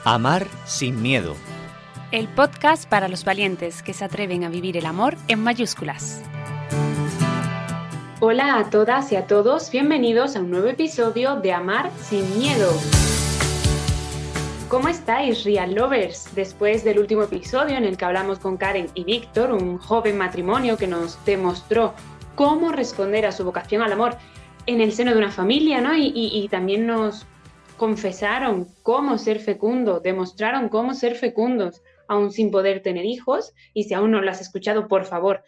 Amar sin miedo. El podcast para los valientes que se atreven a vivir el amor en mayúsculas. Hola a todas y a todos, bienvenidos a un nuevo episodio de Amar sin miedo. ¿Cómo estáis, Real Lovers? Después del último episodio en el que hablamos con Karen y Víctor, un joven matrimonio que nos demostró cómo responder a su vocación al amor en el seno de una familia, ¿no? Y también nos confesaron cómo ser fecundos, demostraron cómo ser fecundos, aún sin poder tener hijos. Y si aún no lo has escuchado, por favor,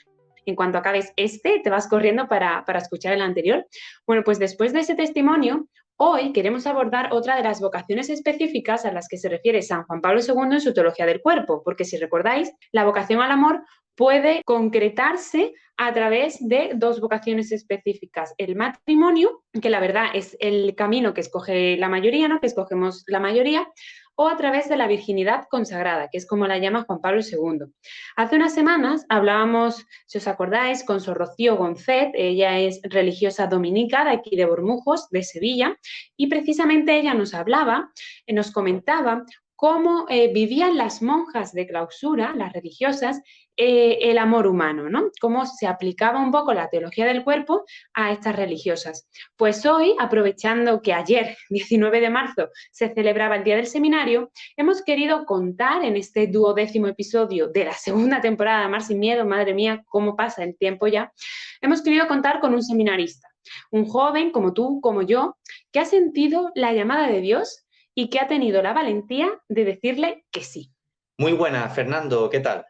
en cuanto acabes te vas corriendo para escuchar el anterior. Bueno, pues después de ese testimonio, hoy queremos abordar otra de las vocaciones específicas a las que se refiere San Juan Pablo II en su Teología del Cuerpo, porque si recordáis, la vocación al amor puede concretarse a través de dos vocaciones específicas. El matrimonio, que la verdad es el camino que escoge la mayoría, ¿no? Que escogemos la mayoría, o a través de la virginidad consagrada, que es como la llama Juan Pablo II. Hace unas semanas hablábamos, si os acordáis, con Sor Rocío Gonzet. Ella es religiosa dominica de aquí de Bormujos, de Sevilla, y precisamente ella nos hablaba, nos comentaba cómo vivían las monjas de clausura, las religiosas, el amor humano, ¿no? Cómo se aplicaba un poco la teología del cuerpo a estas religiosas. Pues hoy, aprovechando que ayer, 19 de marzo, se celebraba el Día del Seminario, hemos querido contar en este 12º episodio de la segunda temporada de Amar sin miedo, madre mía, cómo pasa el tiempo ya, hemos querido contar con un seminarista, un joven como tú, como yo, que ha sentido la llamada de Dios y que ha tenido la valentía de decirle que sí. Muy buenas, Fernando, ¿qué tal?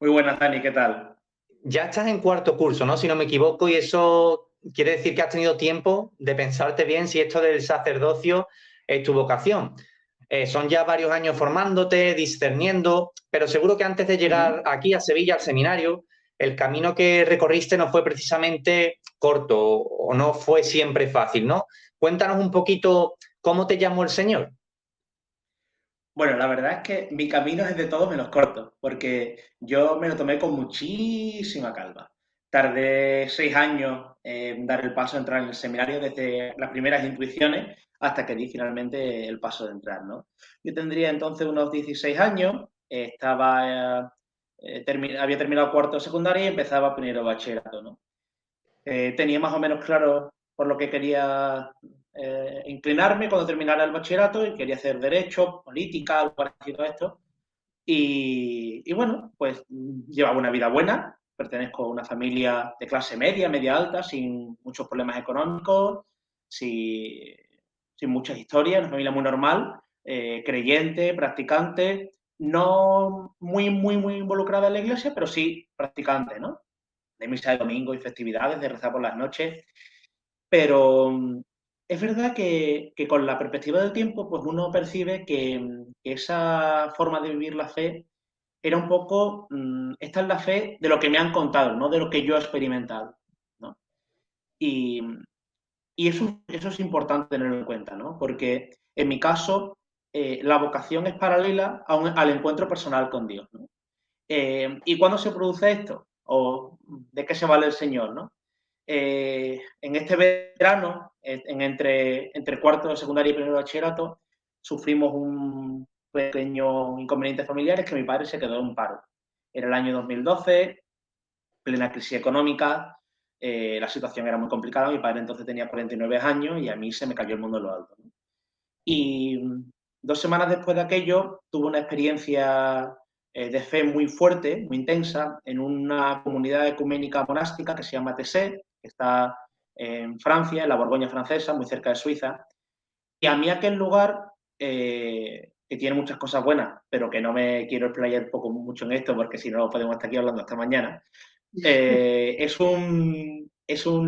Muy buenas, Dani, ¿qué tal? Ya estás en cuarto curso, ¿no? Si no me equivoco, y eso quiere decir que has tenido tiempo de pensarte bien si esto del sacerdocio es tu vocación. Son ya varios años formándote, discerniendo, pero seguro que antes de llegar aquí a Sevilla, al seminario, el camino que recorriste no fue precisamente corto o no fue siempre fácil, ¿no? Cuéntanos un poquito cómo te llamó el Señor. Bueno, la verdad es que mi camino es de todo menos corto, porque yo me lo tomé con muchísima calma. Tardé 6 años en dar el paso a entrar en el seminario, desde las primeras intuiciones hasta que di finalmente el paso de entrar, ¿no? Yo tendría entonces unos 16 años, había terminado cuarto de secundaria y empezaba primero bachillerato, ¿no? Tenía más o menos claro por lo que quería inclinarme cuando terminara el bachillerato, y quería hacer derecho, política, algo parecido a esto. Y bueno, pues llevaba una vida buena, pertenezco a una familia de clase media, media alta, sin muchos problemas económicos, sin muchas historias, una familia muy normal, creyente, practicante, no muy involucrada en la iglesia, pero sí practicante, ¿no? De misa de domingo y festividades, de rezar por las noches. Pero es verdad que con la perspectiva del tiempo, pues uno percibe que esa forma de vivir la fe era un poco, esta es la fe de lo que me han contado, no de lo que yo he experimentado, ¿no? Y, y eso es importante tenerlo en cuenta, ¿no? Porque en mi caso, la vocación es paralela al encuentro personal con Dios, ¿no? ¿Y cuándo se produce esto? ¿O de qué se vale el Señor, no? En este verano, entre cuarto de secundaria y primero de bachillerato, sufrimos un pequeño inconveniente familiar, es que mi padre se quedó en paro. Era el año 2012, plena crisis económica, la situación era muy complicada, mi padre entonces tenía 49 años y a mí se me cayó el mundo en lo alto, ¿no? Y 2 semanas después de aquello tuve una experiencia de fe muy fuerte, muy intensa, en una comunidad ecuménica monástica que se llama Tessé, que está en Francia, en la Borgoña francesa, muy cerca de Suiza. Y a mí aquel lugar, que tiene muchas cosas buenas, pero que no me quiero explayar mucho en esto, porque si no podemos estar aquí hablando hasta mañana, es un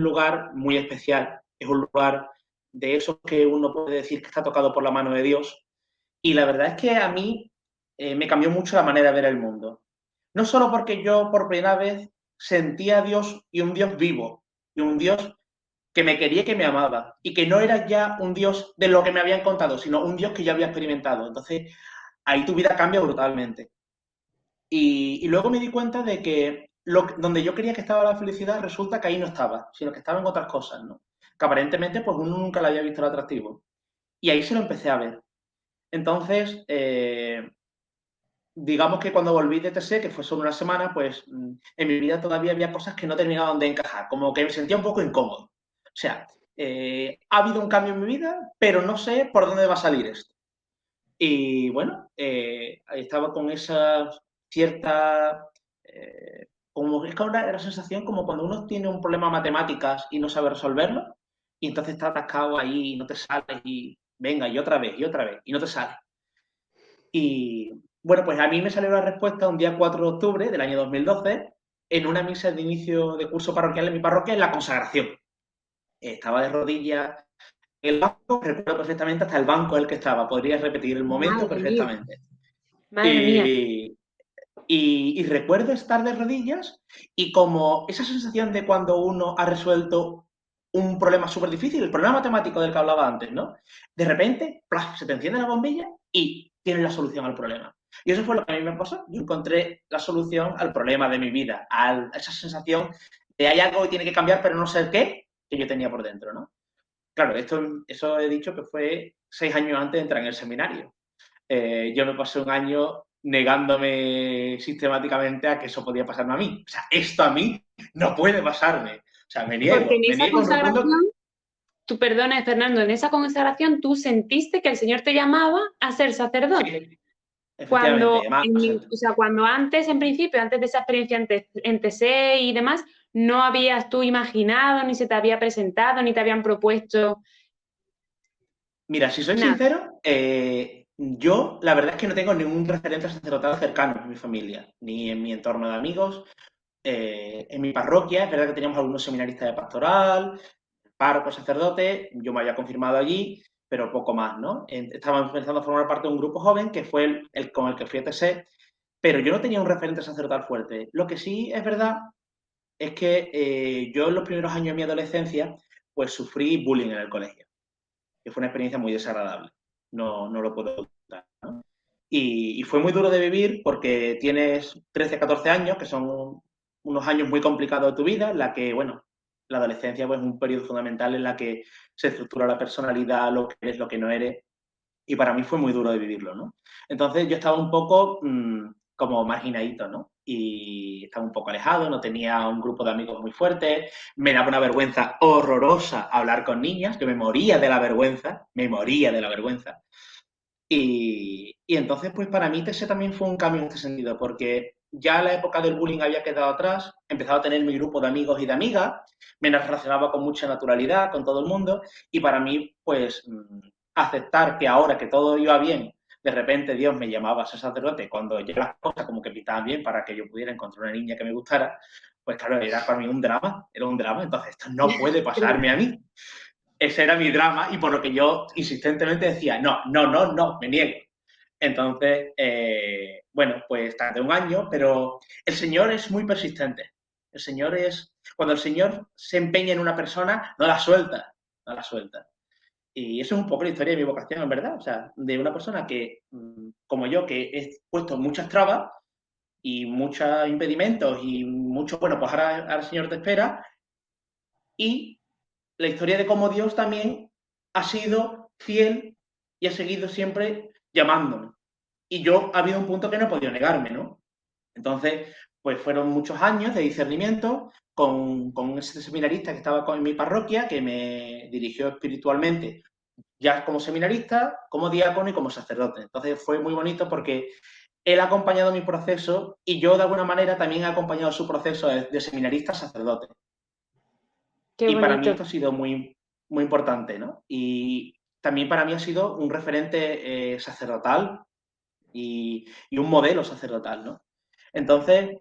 lugar muy especial, es un lugar de esos que uno puede decir que está tocado por la mano de Dios. Y la verdad es que a mí me cambió mucho la manera de ver el mundo. No solo porque yo por primera vez sentía a Dios, y un Dios vivo, y un Dios que me quería y que me amaba, y que no era ya un Dios de lo que me habían contado, sino un Dios que yo había experimentado. Entonces, ahí tu vida cambia brutalmente. Y luego me di cuenta de que donde yo quería que estaba la felicidad, resulta que ahí no estaba, sino que estaba en otras cosas, ¿no? Que aparentemente pues uno nunca le había visto el atractivo. Y ahí se lo empecé a ver. Entonces, digamos que cuando volví de TC, que fue solo una semana, pues en mi vida todavía había cosas que no terminaban de encajar, como que me sentía un poco incómodo. O sea, ha habido un cambio en mi vida, pero no sé por dónde va a salir esto. Y bueno, estaba con esa cierta... como es que ahora era la sensación como cuando uno tiene un problema de matemáticas y no sabe resolverlo, y entonces está atascado ahí y no te sale, y venga, y otra vez, y no te sale. Y bueno, pues a mí me salió la respuesta un día 4 de octubre del año 2012 en una misa de inicio de curso parroquial en mi parroquia en la consagración. Estaba de rodillas en el banco, recuerdo perfectamente hasta el banco en el que estaba, podría repetir el momento Madre mía, perfectamente. madre mía. Y, y recuerdo estar de rodillas y como esa sensación de cuando uno ha resuelto un problema súper difícil, el problema matemático del que hablaba antes, ¿no? De repente, ¡plaf!, se te enciende la bombilla y tienes la solución al problema. Y eso fue lo que a mí me pasó. Yo encontré la solución al problema de mi vida, a esa sensación de hay algo que tiene que cambiar, pero no sé el qué, que yo tenía por dentro, ¿no? Claro, eso he dicho que fue 6 años antes de entrar en el seminario. Yo me pasé un año negándome sistemáticamente a que eso podía pasarme a mí. O sea, esto a mí no puede pasarme. O sea, Porque en me esa niego rotundo. consagración, tú perdona, Fernando, en esa consagración tú sentiste que el Señor te llamaba a ser sacerdote. Sí, efectivamente. Además, O sea, cuando antes, en principio, antes de esa experiencia en TC y demás, no habías tú imaginado, ni se te había presentado, ni te habían propuesto mira, si soy nada. sincero, yo la verdad es que no tengo ningún referente sacerdotal cercano en mi familia, ni en mi entorno de amigos. En mi parroquia, es verdad que teníamos algunos seminaristas de pastoral, párroco, sacerdote, yo me había confirmado allí, pero poco más, ¿no? Estaba empezando a formar parte de un grupo joven que fue el con el que fui a TC, pero yo no tenía un referente sacerdotal fuerte. Lo que sí es verdad es que yo en los primeros años de mi adolescencia, pues sufrí bullying en el colegio, que fue una experiencia muy desagradable. No lo puedo ocultar, ¿no? Y fue muy duro de vivir porque tienes 13, 14 años, que son unos años muy complicados de tu vida, en la que, bueno, la adolescencia pues, es un periodo fundamental en la que se estructura la personalidad, lo que eres, lo que no eres, y para mí fue muy duro de vivirlo, ¿no? Entonces yo estaba un poco como marginadito, ¿no? Y estaba un poco alejado, no tenía un grupo de amigos muy fuerte, me daba una vergüenza horrorosa hablar con niñas, yo me moría de la vergüenza, me moría de la vergüenza. Y entonces, pues para mí TC también fue un cambio en este sentido, porque ya la época del bullying había quedado atrás, empezaba a tener mi grupo de amigos y de amigas, me relacionaba con mucha naturalidad con todo el mundo, y para mí, pues, aceptar que ahora que todo iba bien, de repente Dios me llamaba a ser sacerdote, cuando ya las cosas como que pintaban bien para que yo pudiera encontrar una niña que me gustara, pues claro, era para mí un drama, era un drama, entonces esto no puede pasarme a mí. Ese era mi drama y por lo que yo insistentemente decía, no, me niego. Entonces, bueno, pues tardé un año, pero el Señor es muy persistente. El Señor es, cuando el Señor se empeña en una persona, no la suelta, no la suelta. Y eso es un poco la historia de mi vocación, en verdad. O sea, de una persona que, como yo, que he puesto muchas trabas y muchos impedimentos y mucho, bueno, pues ahora el Señor te espera. Y la historia de cómo Dios también ha sido fiel y ha seguido siempre llamándome. Y yo ha habido un punto que no he podido negarme, ¿no? Entonces, pues fueron muchos años de discernimiento con ese seminarista que estaba en mi parroquia, que me dirigió espiritualmente, ya como seminarista, como diácono y como sacerdote. Entonces fue muy bonito porque él ha acompañado mi proceso y yo de alguna manera también he acompañado su proceso de seminarista a sacerdote. Qué Y para mí bonito. esto ha sido muy, muy importante, ¿no? Y también para mí ha sido un referente sacerdotal y un modelo sacerdotal, ¿no? Entonces,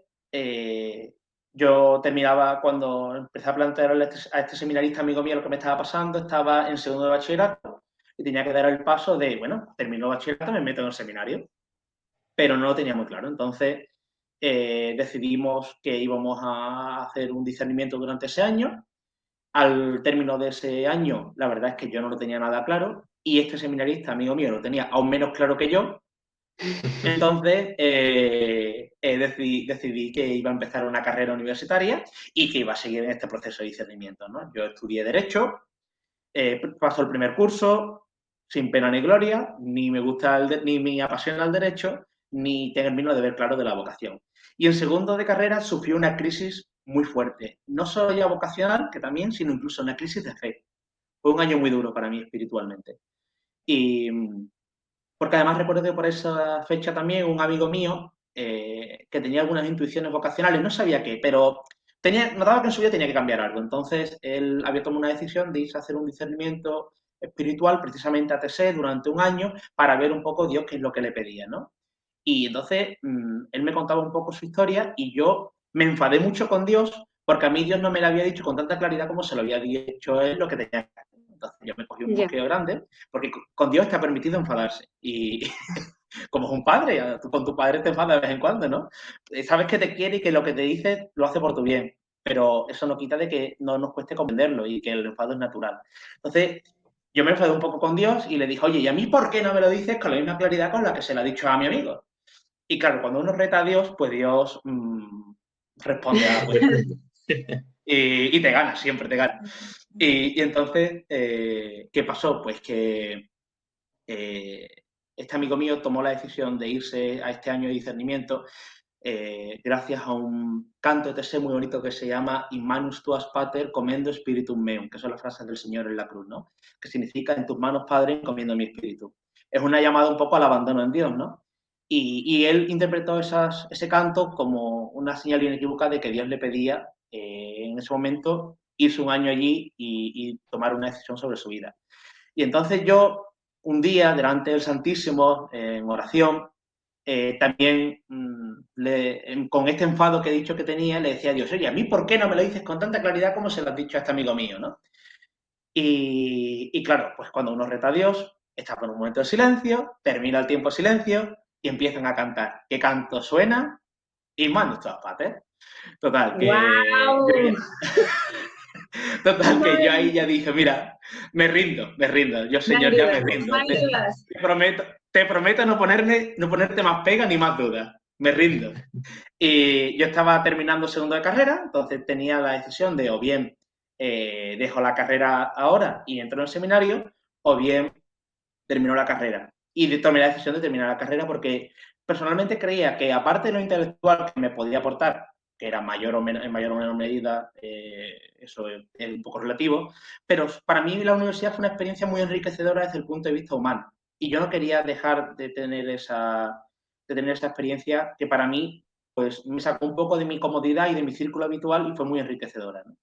yo terminaba, cuando empecé a plantearle a este seminarista amigo mío lo que me estaba pasando, estaba en segundo de bachillerato y tenía que dar el paso de, bueno, termino bachillerato, me meto en el seminario, pero no lo tenía muy claro. Entonces, decidimos que íbamos a hacer un discernimiento durante ese año. Al término de ese año, la verdad es que yo no lo tenía nada claro y este seminarista, amigo mío, lo tenía aún menos claro que yo. Entonces, decidí que iba a empezar una carrera universitaria y que iba a seguir en este proceso de discernimiento, ¿no? Yo estudié Derecho, pasó el primer curso, sin pena ni gloria, ni me gusta ni me apasiona el derecho, ni termino de ver claro de la vocación. Y en segundo de carrera sufrí una crisis muy fuerte, no solo ya vocacional, que también, sino incluso una crisis de fe. Fue un año muy duro para mí espiritualmente. Y porque además recuerdo que por esa fecha también un amigo mío que tenía algunas intuiciones vocacionales, no sabía qué, pero notaba que en su vida tenía que cambiar algo. Entonces él había tomado una decisión de irse a hacer un discernimiento espiritual precisamente a TC durante un año para ver un poco Dios qué es lo que le pedía, ¿no? Y entonces él me contaba un poco su historia y yo me enfadé mucho con Dios porque a mí Dios no me lo había dicho con tanta claridad como se lo había dicho él lo que tenía que hacer. Entonces yo me cogí un mosqueo grande porque con Dios está permitido enfadarse. Y como es un padre, tú con tu padre te enfadas de vez en cuando, ¿no? Sabes que te quiere y que lo que te dice lo hace por tu bien, pero eso no quita de que no nos cueste comprenderlo y que el enfado es natural. Entonces, yo me enfadé un poco con Dios y le dije, oye, ¿y a mí por qué no me lo dices con la misma claridad con la que se lo ha dicho a mi amigo? Y claro, cuando uno reta a Dios, pues Dios responde a la cuenta. Y te gana, siempre te gana. Y entonces, ¿qué pasó? Pues que este amigo mío tomó la decisión de irse a este año de discernimiento gracias a un canto de TC muy bonito que se llama In manus tuas pater commendo spiritum meum, que son las frases del Señor en la cruz, ¿no? Que significa en tus manos, Padre, encomiendo mi espíritu. Es una llamada un poco al abandono en Dios, ¿no? Y él interpretó ese canto como una señal inequívoca de que Dios le pedía en ese momento irse un año allí y tomar una decisión sobre su vida. Y entonces yo, un día, delante del Santísimo, en oración, también con este enfado que he dicho que tenía, le decía a Dios, oye, ¿a mí por qué no me lo dices con tanta claridad como se lo has dicho a este amigo mío, ¿no? Y claro, pues cuando uno reta a Dios, está por un momento de silencio, termina el tiempo de silencio y empiezan a cantar. ¿Qué canto suena? Y manos todas patas. Total, que... ¡Guau! Total, que yo ahí ya dije, mira, me rindo. Yo, Señor, ya me rindo. Te prometo no ponerte más pega ni más dudas. Me rindo. Y yo estaba terminando segundo de carrera, entonces tenía la decisión de o bien dejo la carrera ahora y entro en el seminario, o bien termino la carrera. Y tomé la decisión de terminar la carrera porque personalmente creía que, aparte de lo intelectual que me podía aportar, que era en mayor o menor medida, eso es un poco relativo, pero para mí la universidad fue una experiencia muy enriquecedora desde el punto de vista humano. Y yo no quería dejar de tener esa experiencia que para mí pues, me sacó un poco de mi comodidad y de mi círculo habitual y fue muy enriquecedora, ¿no?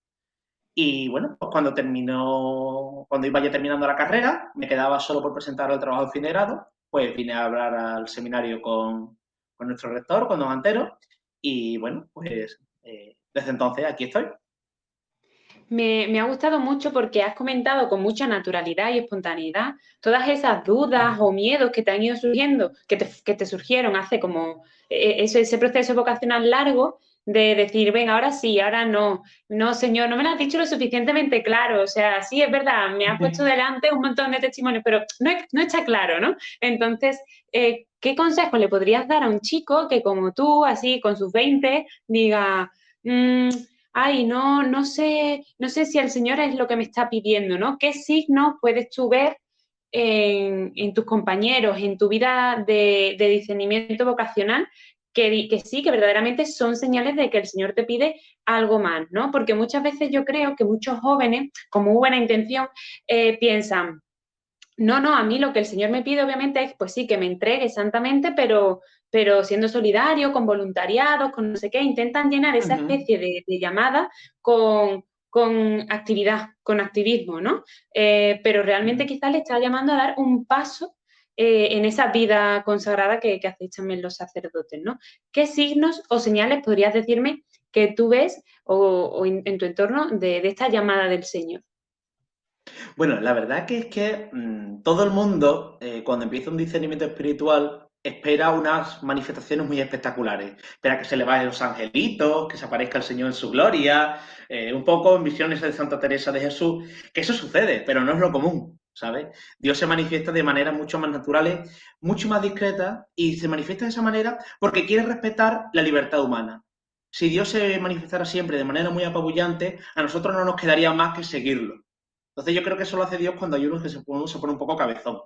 Y bueno, pues cuando iba ya terminando la carrera, me quedaba solo por presentar el trabajo de fin de grado, pues vine a hablar al seminario con nuestro rector, con don Antero, y bueno, pues desde entonces aquí estoy. Me ha gustado mucho porque has comentado con mucha naturalidad y espontaneidad todas esas dudas o miedos que te han ido surgiendo, que te surgieron hace como ese proceso vocacional largo de decir, venga, ahora sí, ahora no. No, señor, no me lo has dicho lo suficientemente claro. O sea, sí, es verdad, me has puesto delante un montón de testimonios, pero no está claro, ¿no? Entonces, ¿qué consejo le podrías dar a un chico que como tú, así con sus 20, diga... ay, no sé si el Señor es lo que me está pidiendo, ¿no? ¿Qué signos puedes tú ver en tus compañeros, en tu vida de discernimiento vocacional, que sí, que verdaderamente son señales de que el Señor te pide algo más, ¿no? Porque muchas veces yo creo que muchos jóvenes, con muy buena intención, piensan, no, a mí lo que el Señor me pide obviamente es, pues sí, que me entregue santamente, pero siendo solidario, con voluntariados, con no sé qué, intentan llenar esa especie de llamada con actividad, con activismo, ¿no? Pero realmente quizás le está llamando a dar un paso en esa vida consagrada que hacéis también los sacerdotes, ¿no? ¿Qué signos o señales podrías decirme que tú ves o en tu entorno de esta llamada del Señor? Bueno, la verdad que es que todo el mundo, cuando empieza un discernimiento espiritual, espera unas manifestaciones muy espectaculares. Espera que se le vayan los angelitos, que se aparezca el Señor en su gloria, un poco en visiones de Santa Teresa de Jesús, que eso sucede, pero no es lo común, ¿sabes? Dios se manifiesta de maneras mucho más naturales, mucho más discretas, y se manifiesta de esa manera porque quiere respetar la libertad humana. Si Dios se manifestara siempre de manera muy apabullante, a nosotros no nos quedaría más que seguirlo. Entonces yo creo que eso lo hace Dios cuando hay uno que se pone un poco cabezón,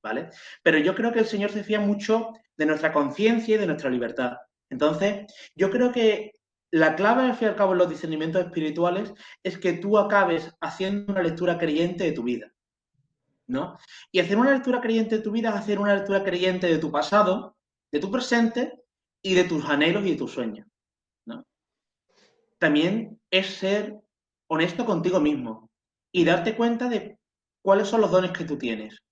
¿vale? Pero yo creo que el Señor se fía mucho de nuestra conciencia y de nuestra libertad. Entonces, yo creo que la clave, al fin y al cabo, en los discernimientos espirituales es que tú acabes haciendo una lectura creyente de tu vida, ¿no? Y hacer una lectura creyente de tu vida es hacer una lectura creyente de tu pasado, de tu presente y de tus anhelos y de tus sueños, ¿no? También es ser honesto contigo mismo y darte cuenta de cuáles son los dones que tú tienes.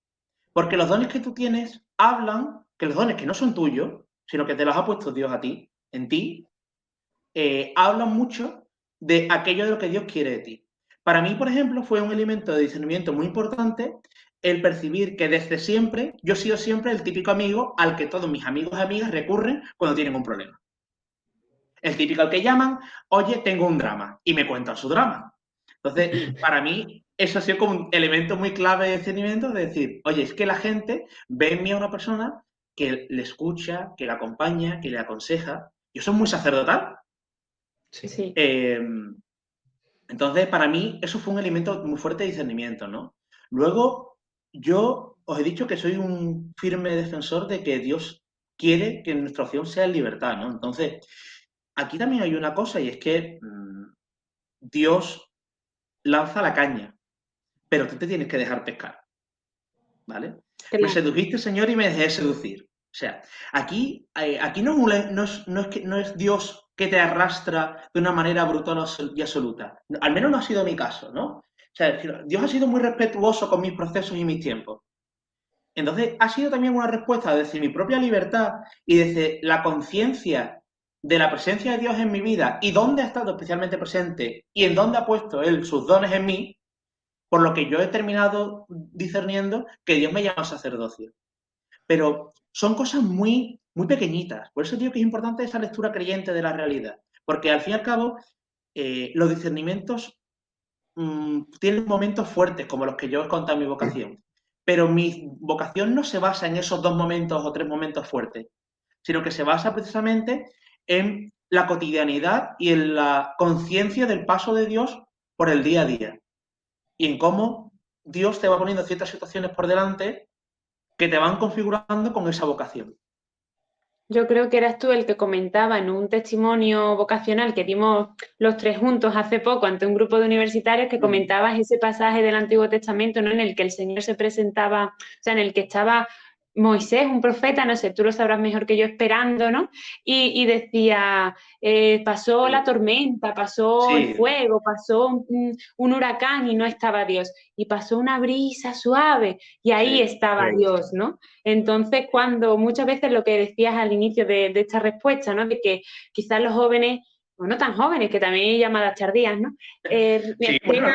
Porque los dones que tú tienes hablan, que los dones que no son tuyos, sino que te los ha puesto Dios a ti, en ti, hablan mucho de aquello de lo que Dios quiere de ti. Para mí, por ejemplo, fue un elemento de discernimiento muy importante el percibir que desde siempre, yo he sido siempre el típico amigo al que todos mis amigos y amigas recurren cuando tienen un problema. El típico al que llaman, oye, tengo un drama, y me cuentan su drama. Entonces, para mí, eso ha sido como un elemento muy clave de discernimiento, de decir, oye, es que la gente ve en mí a una persona que le escucha, que le acompaña, que le aconseja. Yo soy muy sacerdotal. Sí. Entonces, para mí, eso fue un elemento muy fuerte de discernimiento, ¿no? Luego, yo os he dicho que soy un firme defensor de que Dios quiere que nuestra opción sea en libertad, ¿no? Entonces, aquí también hay una cosa y es que Dios lanza la caña, pero tú te tienes que dejar pescar, ¿vale? Claro. Me sedujiste, Señor, y me dejé seducir. O sea, aquí no es Dios que te arrastra de una manera brutal y absoluta. Al menos no ha sido mi caso, ¿no? O sea, Dios ha sido muy respetuoso con mis procesos y mis tiempos. Entonces, ha sido también una respuesta desde mi propia libertad y desde la conciencia de la presencia de Dios en mi vida y dónde ha estado especialmente presente y en dónde ha puesto Él sus dones en mí, por lo que yo he terminado discerniendo que Dios me llama a sacerdocio. Pero son cosas muy, muy pequeñitas. Por eso digo que es importante esa lectura creyente de la realidad. Porque al fin y al cabo, los discernimientos tienen momentos fuertes, como los que yo os he contado en mi vocación. Pero mi vocación no se basa en esos 2 momentos o 3 momentos fuertes, sino que se basa precisamente en la cotidianidad y en la conciencia del paso de Dios por el día a día. Y en cómo Dios te va poniendo ciertas situaciones por delante que te van configurando con esa vocación. Yo creo que eras tú el que comentaba en un testimonio vocacional que dimos los 3 juntos hace poco ante un grupo de universitarios, que comentabas ese pasaje del Antiguo Testamento, ¿no? En el que el Señor se presentaba, o sea, en el que estaba Moisés, un profeta, no sé, tú lo sabrás mejor que yo, esperando, ¿no? Y decía, pasó la tormenta, pasó el fuego, pasó un huracán y no estaba Dios. Y pasó una brisa suave y ahí estaba Dios, ¿no? Entonces, cuando muchas veces lo que decías al inicio de esta respuesta, ¿no? De que quizás los jóvenes, o no tan jóvenes, que también hay llamadas tardías, ¿no? Sí, bueno,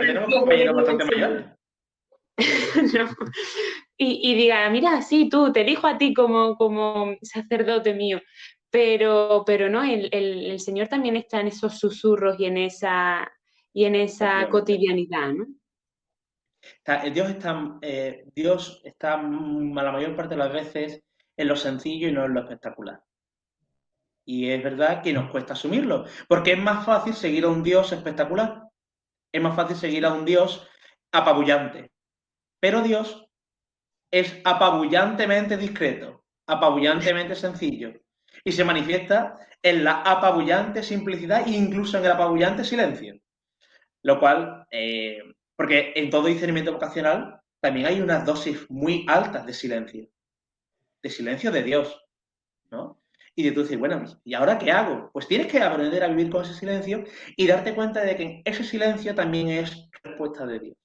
tenemos compañeros bastante mayores. No. Y diga, mira, sí, tú, te elijo a ti como sacerdote mío. Pero no, el Señor también está en esos susurros y en esa cotidianidad, ¿no? Dios está la mayor parte de las veces en lo sencillo y no en lo espectacular. Y es verdad que nos cuesta asumirlo, porque es más fácil seguir a un Dios espectacular. Es más fácil seguir a un Dios apabullante. Pero Dios es apabullantemente discreto, apabullantemente sencillo. Y se manifiesta en la apabullante simplicidad e incluso en el apabullante silencio. Lo cual, porque en todo discernimiento vocacional también hay unas dosis muy altas de silencio de Dios, ¿no? Y de tú decir, bueno, ¿y ahora qué hago? Pues tienes que aprender a vivir con ese silencio y darte cuenta de que ese silencio también es respuesta de Dios,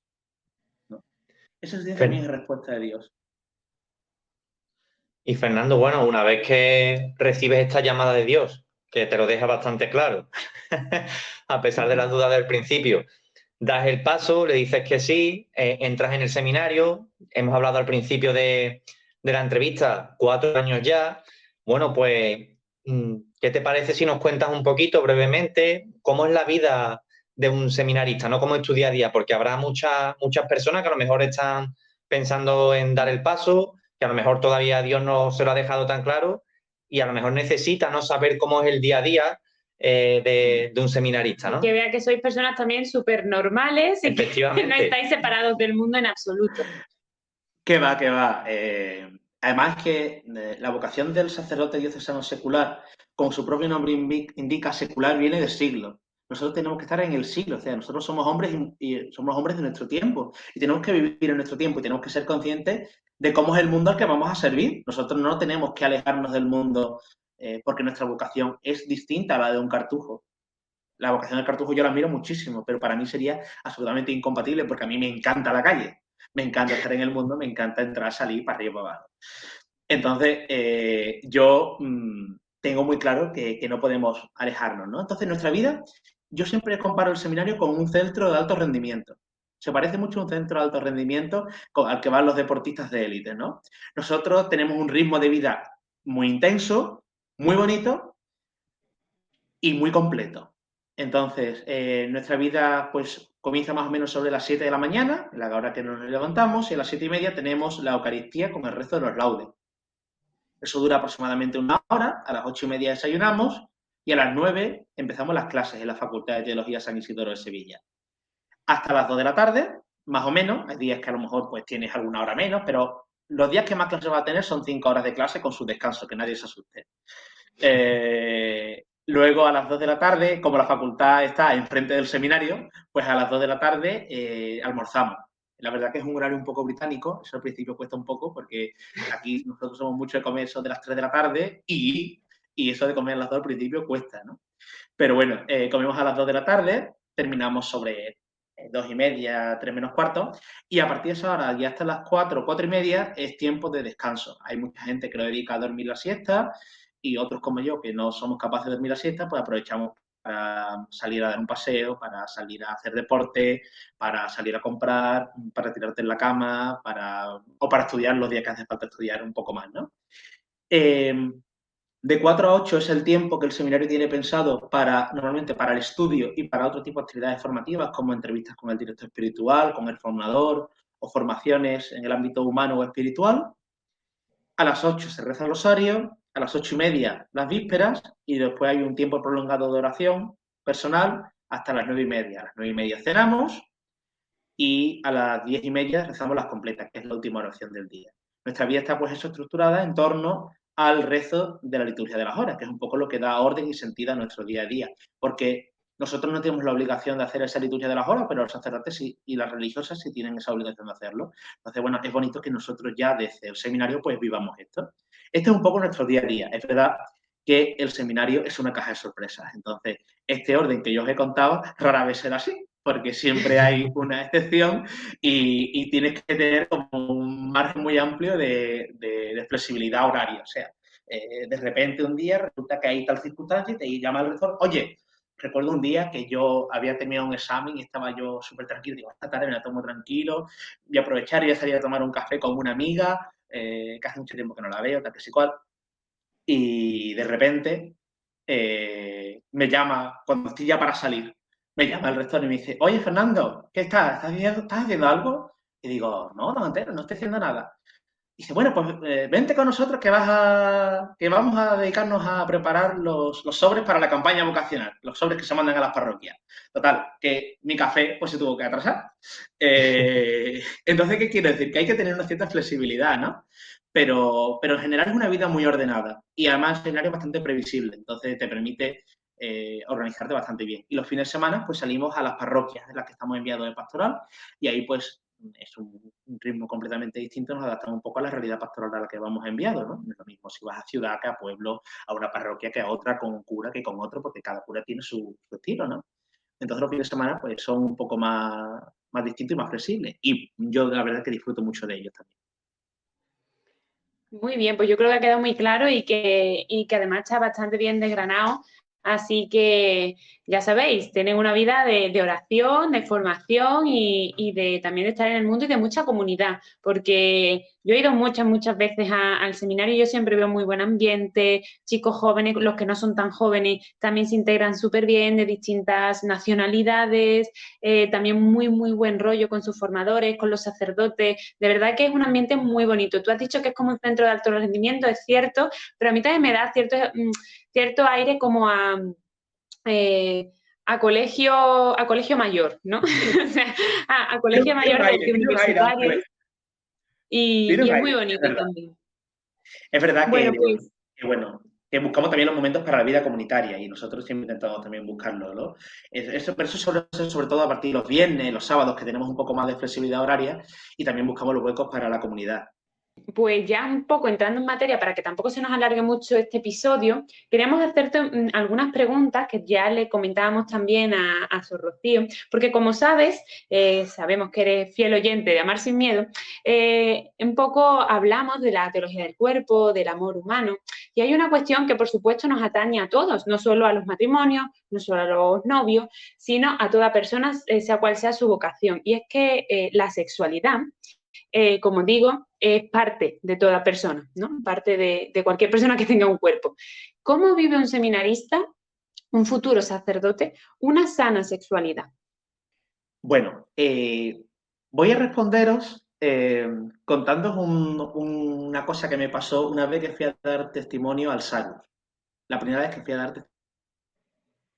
¿no? Ese silencio también es respuesta de Dios. Y Fernando, bueno, una vez que recibes esta llamada de Dios, que te lo deja bastante claro, a pesar de las dudas del principio, das el paso, le dices que sí, entras en el seminario, hemos hablado al principio de la entrevista, 4 años ya. Bueno, pues, ¿qué te parece si nos cuentas un poquito brevemente cómo es la vida de un seminarista, no cómo es tu día a día? Porque habrá muchas personas que a lo mejor están pensando en dar el paso, que a lo mejor todavía Dios no se lo ha dejado tan claro y a lo mejor necesitan, ¿no?, saber cómo es el día a día de un seminarista, ¿no? Que vea que sois personas también súper normales y que Efectivamente. no estáis separados del mundo en absoluto. Que va, que va. Además que la vocación del sacerdote diocesano secular, como su propio nombre indica, secular viene de siglo. Nosotros tenemos que estar en el siglo, o sea, nosotros somos hombres y somos hombres de nuestro tiempo y tenemos que vivir en nuestro tiempo y tenemos que ser conscientes de cómo es el mundo al que vamos a servir. Nosotros no tenemos que alejarnos del mundo porque nuestra vocación es distinta a la de un cartujo. La vocación del cartujo yo la admiro muchísimo, pero para mí sería absolutamente incompatible porque a mí me encanta la calle, me encanta estar en el mundo, me encanta entrar, salir, para arriba y para abajo. Entonces, yo tengo muy claro que no podemos alejarnos, ¿no? Entonces, nuestra vida, yo siempre comparo el seminario con un centro de alto rendimiento. Se parece mucho a un centro de alto rendimiento al que van los deportistas de élite, ¿no? Nosotros tenemos un ritmo de vida muy intenso, muy bonito y muy completo. Entonces, nuestra vida pues comienza más o menos sobre las 7 de la mañana, la hora que nos levantamos, y a las 7:30 tenemos la Eucaristía con el resto de los laudes. Eso dura aproximadamente una hora, a las 8:30 desayunamos y a las 9 empezamos las clases en la Facultad de Teología San Isidoro de Sevilla. Hasta las 2 de la tarde, más o menos, hay días que a lo mejor pues tienes alguna hora menos, pero los días que más clases va a tener son 5 horas de clase con su descanso, que nadie se asuste. Luego a las 2 de la tarde, como la facultad está enfrente del seminario, pues a las 2 de la tarde almorzamos. La verdad que es un horario un poco británico, eso al principio cuesta un poco porque aquí nosotros somos mucho de comer eso de las 3 de la tarde y eso de comer a las 2 al principio cuesta, ¿no? Pero bueno, comemos a las 2 de la tarde, terminamos sobre 2:30, 3 menos cuarto, y a partir de esa hora, ya hasta las 4, 4:30, es tiempo de descanso. Hay mucha gente que lo dedica a dormir la siesta y otros como yo, que no somos capaces de dormir la siesta, pues aprovechamos para salir a dar un paseo, para salir a hacer deporte, para salir a comprar, para tirarte en la cama, o para estudiar los días que hace falta estudiar un poco más, ¿no? De 4 a 8 es el tiempo que el seminario tiene pensado normalmente para el estudio y para otro tipo de actividades formativas, como entrevistas con el director espiritual, con el formador, o formaciones en el ámbito humano o espiritual. A las 8 se reza el rosario, a las 8:30 las vísperas, y después hay un tiempo prolongado de oración personal hasta las 9:30. A las 9:30 cenamos y a las 10:30 rezamos las completas, que es la última oración del día. Nuestra vida está pues eso estructurada en torno al rezo de la liturgia de las horas, que es un poco lo que da orden y sentido a nuestro día a día, porque nosotros no tenemos la obligación de hacer esa liturgia de las horas, pero los sacerdotes y las religiosas sí tienen esa obligación de hacerlo. Entonces, bueno, es bonito que nosotros ya desde el seminario pues vivamos esto. Este es un poco nuestro día a día. Es verdad que el seminario es una caja de sorpresas. Entonces, este orden que yo os he contado rara vez será así, porque siempre hay una excepción y tienes que tener como un margen muy amplio de flexibilidad horaria. O sea, de repente un día resulta que hay tal circunstancia y te llama el rector, oye, recuerdo un día que yo había terminado un examen y estaba yo súper tranquilo, digo, esta tarde me la tomo tranquilo, voy a aprovechar y voy a salir a tomar un café con una amiga, que hace mucho tiempo que no la veo, tal que sí cual, y de repente me llama, cuando estoy ya para salir, me llama el rector y me dice, oye, Fernando, ¿qué estás? ¿Estás haciendo algo? Y digo, no, no estoy haciendo nada. Y dice, bueno, pues vente con nosotros que vamos a dedicarnos a preparar los sobres para la campaña vocacional, los sobres que se mandan a las parroquias. Total, que mi café pues se tuvo que atrasar. Entonces, ¿qué quiero decir? Que hay que tener una cierta flexibilidad, ¿no? Pero en general es una vida muy ordenada y además el escenario es bastante previsible, entonces te permite organizarte bastante bien. Y los fines de semana pues salimos a las parroquias en las que estamos enviados de pastoral y ahí pues es un ritmo completamente distinto, nos adaptamos un poco a la realidad pastoral a la que vamos enviados, ¿no? No es lo mismo si vas a ciudad que a pueblo, a una parroquia que a otra, con un cura que con otro, porque cada cura tiene su estilo, ¿no? Entonces los fines de semana pues son un poco más distintos y más flexibles. Y yo la verdad que disfruto mucho de ellos también. Muy bien, pues yo creo que ha quedado muy claro y que además está bastante bien desgranado. Así que ya sabéis, tenéis una vida de oración, de formación y también de estar en el mundo y de mucha comunidad, porque yo he ido muchas veces al seminario y yo siempre veo muy buen ambiente, chicos jóvenes, los que no son tan jóvenes también se integran súper bien, de distintas nacionalidades, también muy buen rollo con sus formadores, con los sacerdotes, de verdad que es un ambiente muy bonito. Tú has dicho que es como un centro de alto rendimiento, es cierto, pero a mí también me da cierto aire como a colegio mayor, ¿no? O sea, a colegio mayor de universitario. Y es muy bonito también. Es verdad Bueno, pues que buscamos también los momentos para la vida comunitaria y nosotros siempre intentamos también buscarlo, ¿no? Pero eso sobre todo a partir de los viernes, los sábados, que tenemos un poco más de flexibilidad horaria y también buscamos los huecos para la comunidad. pues ya un poco entrando en materia, para que tampoco se nos alargue mucho este episodio, queríamos hacerte algunas preguntas que ya le comentábamos también a Sor Rocío, porque como sabes, sabemos que eres fiel oyente de Amar Sin Miedo, un poco hablamos de la teología del cuerpo, del amor humano, y hay una cuestión que por supuesto nos atañe a todos, no solo a los matrimonios, no solo a los novios, sino a toda persona, sea cual sea su vocación, y es que la sexualidad, como digo, es parte de toda persona, ¿no? Parte de cualquier persona que tenga un cuerpo. ¿Cómo vive un seminarista, un futuro sacerdote, una sana sexualidad? Bueno, voy a responderos contándoos una cosa que me pasó una vez que fui a dar testimonio al SARU. La primera vez que fui a dar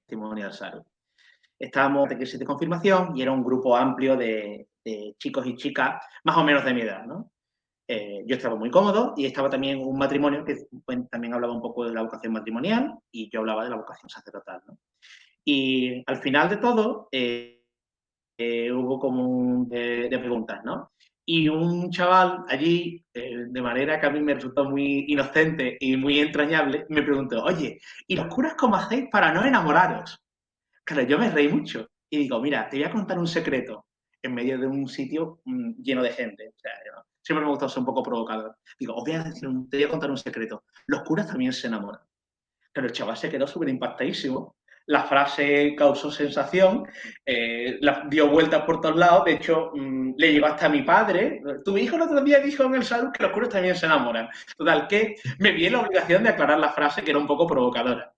testimonio al SARU. Estábamos de crisis de confirmación y era un grupo amplio de chicos y chicas más o menos de mi edad, ¿no? Yo estaba muy cómodo y estaba también un matrimonio que también hablaba un poco de la vocación matrimonial y yo hablaba de la vocación sacerdotal, ¿no? Y al final de todo hubo como de preguntas, ¿no? Y un chaval allí, de manera que a mí me resultó muy inocente y muy entrañable, me preguntó, oye, ¿y los curas cómo hacéis para no enamoraros? Claro, yo me reí mucho y digo, mira, te voy a contar un secreto en medio de un sitio lleno de gente. O sea, siempre me gusta ser un poco provocador. Digo, te voy a contar un secreto. Los curas también se enamoran. Pero el chaval se quedó súper impactadísimo. La frase causó sensación, dio vueltas por todos lados. De hecho, le llegó hasta a mi padre. Tu hijo el otro día dijo en el salón que los curas también se enamoran. Total, que me vi en la obligación de aclarar la frase, que era un poco provocadora.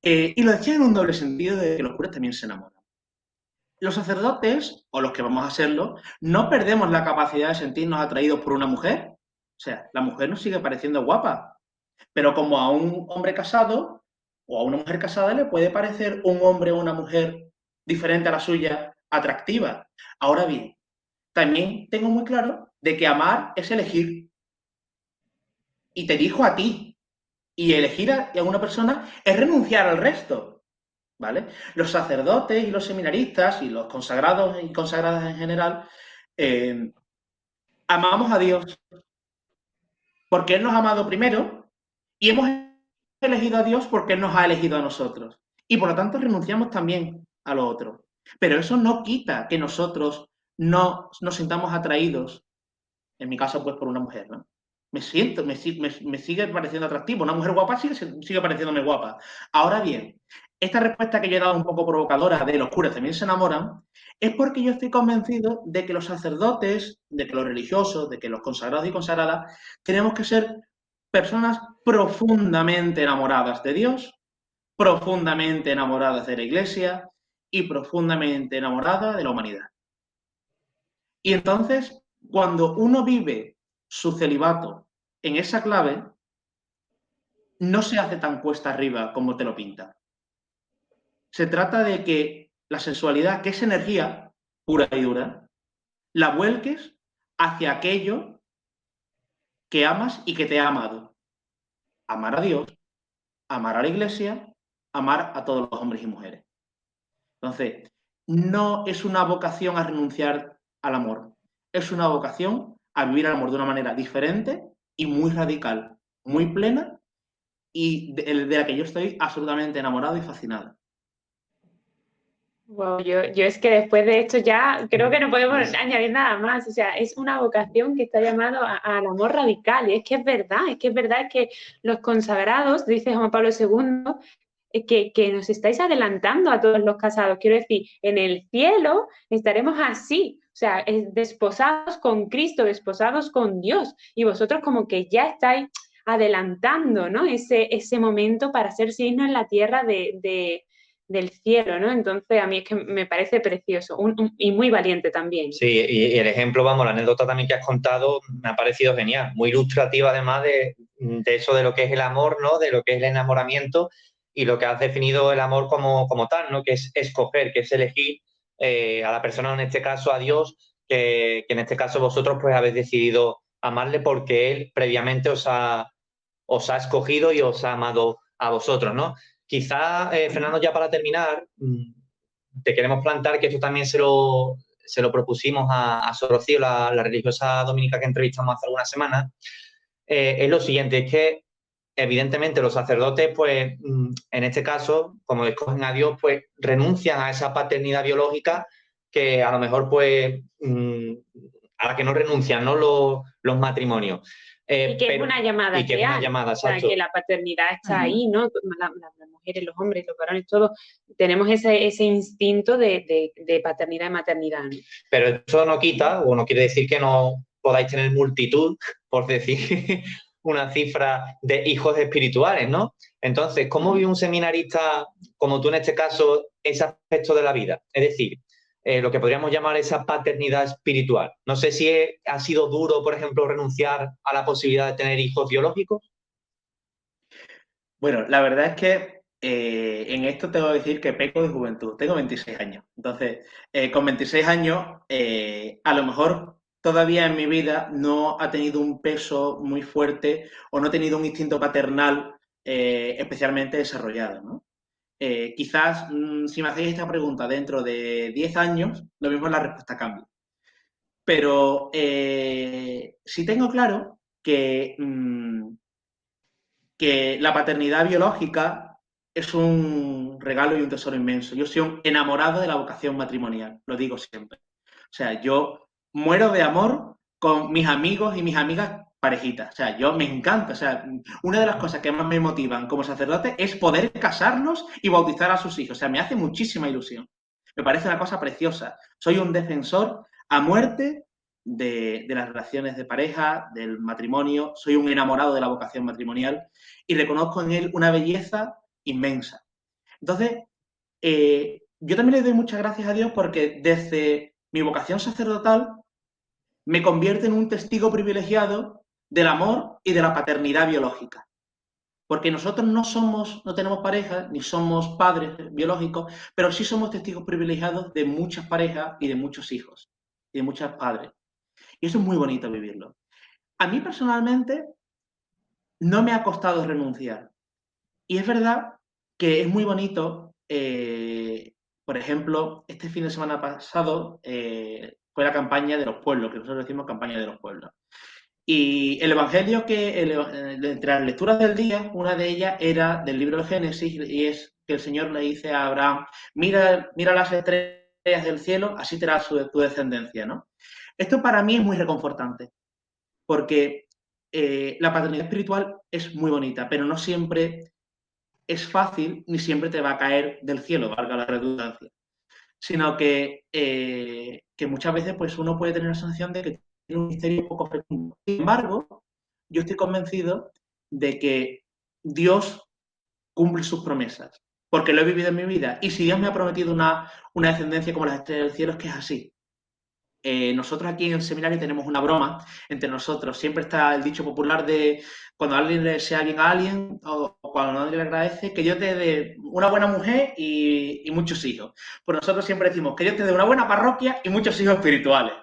Y lo decía en un doble sentido de que los curas también se enamoran. Los sacerdotes, o los que vamos a serlo, no perdemos la capacidad de sentirnos atraídos por una mujer. O sea, la mujer nos sigue pareciendo guapa. Pero como a un hombre casado o a una mujer casada le puede parecer un hombre o una mujer diferente a la suya atractiva. Ahora bien, también tengo muy claro de que amar es elegir. Y te dijo a ti. Y elegir a una persona es renunciar al resto. ¿Vale? Los sacerdotes y los seminaristas y los consagrados y consagradas en general amamos a Dios porque Él nos ha amado primero y hemos elegido a Dios porque Él nos ha elegido a nosotros. Y por lo tanto renunciamos también a lo otro. Pero eso no quita que nosotros no nos sintamos atraídos, en mi caso pues por una mujer, ¿no? Me sigue pareciendo atractivo. Una mujer guapa sigue pareciéndome guapa. Ahora bien, esta respuesta que yo he dado un poco provocadora de los curas también se enamoran, es porque yo estoy convencido de que los sacerdotes, de que los religiosos, de que los consagrados y consagradas, tenemos que ser personas profundamente enamoradas de Dios, profundamente enamoradas de la Iglesia y profundamente enamoradas de la humanidad. Y entonces, cuando uno vive su celibato en esa clave, no se hace tan cuesta arriba como te lo pinta. Se trata de que la sexualidad, que es energía pura y dura, la vuelques hacia aquello que amas y que te ha amado. Amar a Dios, amar a la Iglesia, amar a todos los hombres y mujeres. Entonces, no es una vocación a renunciar al amor, es una vocación a vivir el amor de una manera diferente y muy radical, muy plena y de la que yo estoy absolutamente enamorado y fascinado. Wow, yo es que después de esto ya creo que no podemos añadir nada más. O sea, es una vocación que está llamado al amor radical. Y es que es verdad que los consagrados, dice Juan Pablo II, que nos estáis adelantando a todos los casados. Quiero decir, en el cielo estaremos así, o sea, desposados con Cristo, desposados con Dios. Y vosotros como que ya estáis adelantando, ¿no? Ese momento para ser signo en la tierra del cielo, ¿no? Entonces a mí es que me parece precioso y muy valiente también. Sí, y el ejemplo, vamos, la anécdota también que has contado me ha parecido genial, muy ilustrativa además de eso de lo que es el amor, ¿no? De lo que es el enamoramiento y lo que has definido el amor como tal, ¿no? Que es escoger, que es elegir a la persona, en este caso a Dios, que en este caso vosotros pues habéis decidido amarle porque Él previamente os ha escogido y os ha amado a vosotros, ¿no? Quizá, Fernando, ya para terminar, te queremos plantar que esto también se lo propusimos a Sor Rocío, la religiosa dominica que entrevistamos hace algunas semanas, es lo siguiente, es que evidentemente los sacerdotes, pues en este caso, como escogen a Dios, pues renuncian a esa paternidad biológica que a lo mejor, pues, a la que no renuncian, ¿no? Los matrimonios. Y que es una llamada y que es una real, llamada, o sea, exacto. que la paternidad está ahí, ¿no? Las mujeres, los hombres, los varones, todos tenemos ese instinto de paternidad y maternidad, ¿no? Pero eso no quita, o no quiere decir que no podáis tener multitud, por decir una cifra de hijos espirituales, ¿no? Entonces, ¿cómo vive un seminarista, como tú en este caso, ese aspecto de la vida? Es decir, lo que podríamos llamar esa paternidad espiritual. No sé si ha sido duro, por ejemplo, renunciar a la posibilidad de tener hijos biológicos. Bueno, la verdad es que en esto tengo que decir que peco de juventud. Tengo 26 años. Entonces, con 26 años, a lo mejor todavía en mi vida no ha tenido un peso muy fuerte o no he tenido un instinto paternal especialmente desarrollado, ¿no? Quizás, si me hacéis esta pregunta dentro de 10 años, lo mismo la respuesta cambia. Pero sí tengo claro que la paternidad biológica es un regalo y un tesoro inmenso. Yo soy un enamorado de la vocación matrimonial, lo digo siempre. O sea, yo muero de amor con mis amigos y mis amigas parejitas. O sea, yo me encanta. O sea, una de las cosas que más me motivan como sacerdote es poder casarnos y bautizar a sus hijos. O sea, me hace muchísima ilusión. Me parece una cosa preciosa. Soy un defensor a muerte de las relaciones de pareja, del matrimonio. Soy un enamorado de la vocación matrimonial y reconozco en él una belleza inmensa. Entonces, yo también le doy muchas gracias a Dios porque desde mi vocación sacerdotal me convierte en un testigo privilegiado del amor y de la paternidad biológica. Porque nosotros no tenemos pareja, ni somos padres biológicos, pero sí somos testigos privilegiados de muchas parejas y de muchos hijos, y de muchos padres. Y eso es muy bonito vivirlo. A mí personalmente no me ha costado renunciar. Y es verdad que es muy bonito, por ejemplo, este fin de semana pasado fue la campaña de los pueblos, que nosotros decimos campaña de los pueblos. Y el evangelio entre las lecturas del día, una de ellas era del libro de Génesis, y es que el Señor le dice a Abraham, mira las estrellas del cielo, así será tu descendencia, ¿no? Esto para mí es muy reconfortante, porque la paternidad espiritual es muy bonita, pero no siempre es fácil ni siempre te va a caer del cielo, valga la redundancia, sino que muchas veces pues uno puede tener la sensación de que tiene un misterio poco fecundo. Sin embargo, yo estoy convencido de que Dios cumple sus promesas, porque lo he vivido en mi vida, y si Dios me ha prometido una descendencia como las estrellas del cielo, es que es así. Nosotros aquí en el seminario tenemos una broma entre nosotros. Siempre está el dicho popular de cuando alguien le desea bien a alguien o cuando alguien le agradece, que Dios te dé una buena mujer y muchos hijos. Pues nosotros siempre decimos que Dios te dé una buena parroquia y muchos hijos espirituales.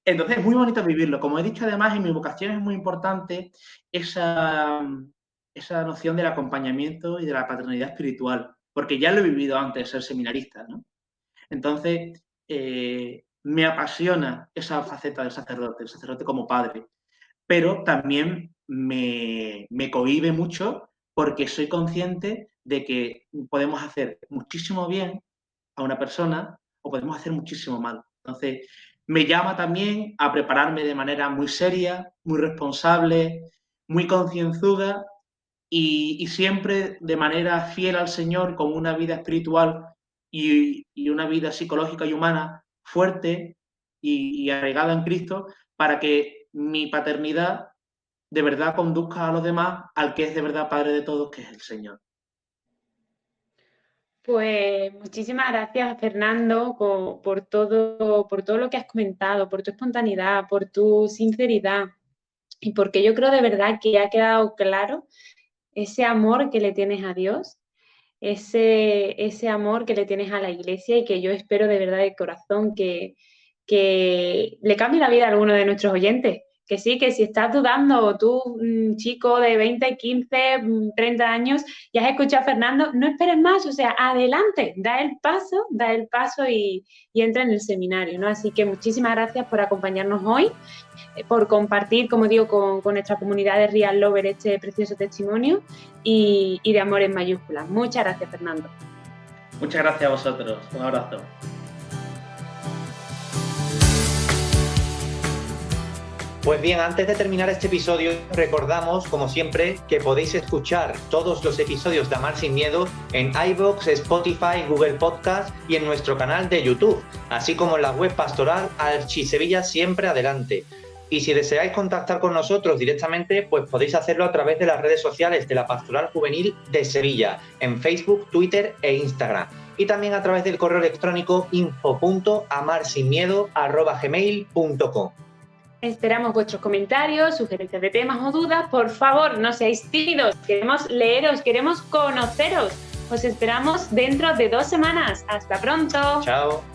Entonces es muy bonito vivirlo. Como he dicho además, en mi vocación es muy importante esa noción del acompañamiento y de la paternidad espiritual, porque ya lo he vivido antes de ser seminarista, ¿no? Entonces, me apasiona esa faceta del sacerdote, el sacerdote como padre, pero también me cohíbe mucho porque soy consciente de que podemos hacer muchísimo bien a una persona o podemos hacer muchísimo mal. Entonces, me llama también a prepararme de manera muy seria, muy responsable, muy concienzuda y siempre de manera fiel al Señor, con una vida espiritual y una vida psicológica y humana fuerte y arraigada en Cristo, para que mi paternidad de verdad conduzca a los demás al que es de verdad Padre de todos, que es el Señor. Pues muchísimas gracias, Fernando, por todo lo que has comentado, por tu espontaneidad, por tu sinceridad y porque yo creo de verdad que ha quedado claro ese amor que le tienes a Dios, ese amor que le tienes a la Iglesia, y que yo espero de verdad de corazón que le cambie la vida a alguno de nuestros oyentes. Que sí, que si estás dudando, tú, chico de 20, 15, 30 años, y has escuchado a Fernando, no esperes más, o sea, adelante, da el paso y entra en el seminario, ¿no? Así que muchísimas gracias por acompañarnos hoy, por compartir, como digo, con nuestra comunidad de Real Lover este precioso testimonio y de amor en mayúsculas. Muchas gracias, Fernando. Muchas gracias a vosotros. Un abrazo. Pues bien, antes de terminar este episodio, recordamos, como siempre, que podéis escuchar todos los episodios de Amar Sin Miedo en iVoox, Spotify, Google Podcast y en nuestro canal de YouTube, así como en la web pastoral Archisevilla Siempre Adelante. Y si deseáis contactar con nosotros directamente, pues podéis hacerlo a través de las redes sociales de la Pastoral Juvenil de Sevilla, en Facebook, Twitter e Instagram. Y también a través del correo electrónico info.amarsinmiedo@gmail.com. Esperamos vuestros comentarios, sugerencias de temas o dudas. Por favor, no seáis tímidos. Queremos leeros, queremos conoceros. Os esperamos dentro de 2 semanas. ¡Hasta pronto! Chao.